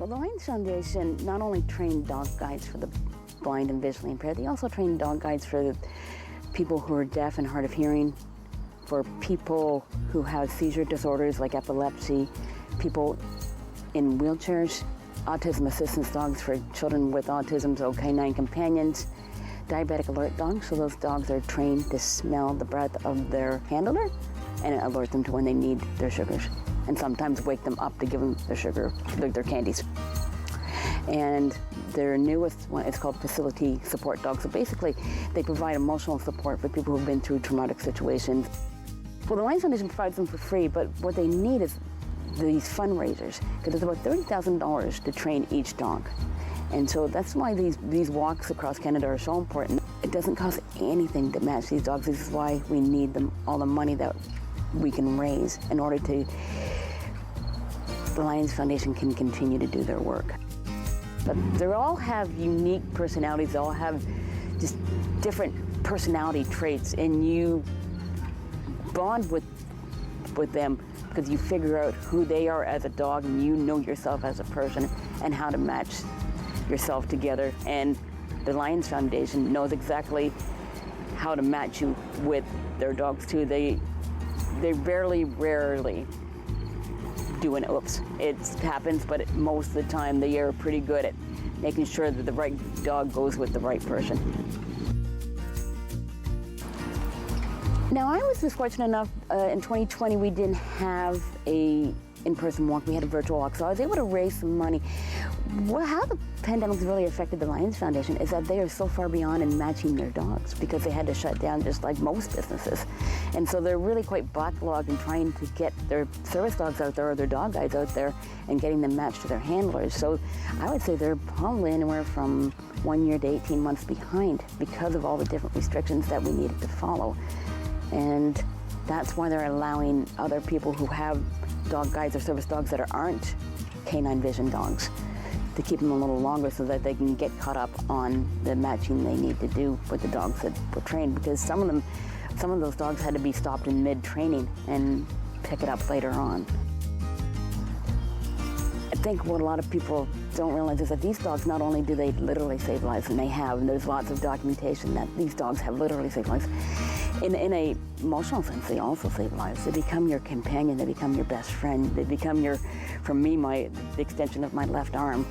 the Lions Foundation not only train dog guides for the blind and visually impaired, they also train dog guides for the people who are deaf and hard of hearing, for people who have seizure disorders like epilepsy, people in wheelchairs, autism assistance dogs for children with autism, so canine companions, diabetic alert dogs, so those dogs are trained to smell the breath of their handler and alert them to when they need their sugars, and sometimes wake them up to give them their sugar, their candies. And their newest one is called facility support dogs. So basically, they provide emotional support for people who've been through traumatic situations. Well, the Lions Foundation provides them for free, but what they need is these fundraisers, because it's about $30,000 to train each dog. And so that's why these walks across Canada are so important. It doesn't cost anything to match these dogs. This is why we need all the money that we can raise in order to, the Lions Foundation can continue to do their work. But they all have unique personalities. They all have just different personality traits, and you bond with them because you figure out who they are as a dog, and you know yourself as a person and how to match yourself together. And the Lions Foundation knows exactly how to match you with their dogs too. They rarely do an oops. It happens, but most of the time they are pretty good at making sure that the right dog goes with the right person. Now, I was just fortunate enough, in 2020 we didn't have a in-person walk, we had a virtual walk, so I was able to raise some money. How the pandemic's really affected the Lions Foundation is that they are so far beyond in matching their dogs because they had to shut down just like most businesses. And so they're really quite backlogged in trying to get their service dogs out there or their dog guides out there and getting them matched to their handlers. So I would say they're probably anywhere from 1 year to 18 months behind because of all the different restrictions that we needed to follow. And that's why they're allowing other people who have dog guides or service dogs that aren't canine vision dogs to keep them a little longer so that they can get caught up on the matching they need to do with the dogs that were trained, because some of those dogs had to be stopped in mid-training and pick it up later on. I think what a lot of people don't realize is that these dogs, not only do they literally save lives, and they have, and there's lots of documentation that these dogs have literally saved lives, in a emotional sense, they also save lives. They become your companion, they become your best friend, they become for me, the extension of my left arm,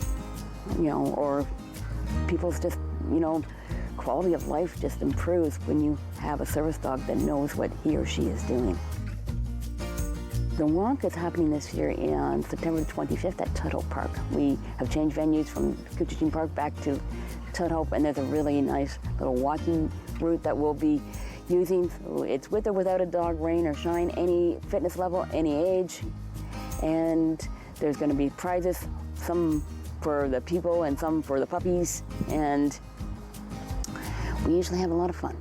or people's just, quality of life just improves when you have a service dog that knows what he or she is doing. The walk is happening this year on September the 25th at Tudhope Park. We have changed venues from Tudhope Park back to Tudhope, and there's a really nice little walking route that we'll be using. So it's with or without a dog, rain or shine, any fitness level, any age. And there's going to be prizes, some for the people and some for the puppies. And we usually have a lot of fun.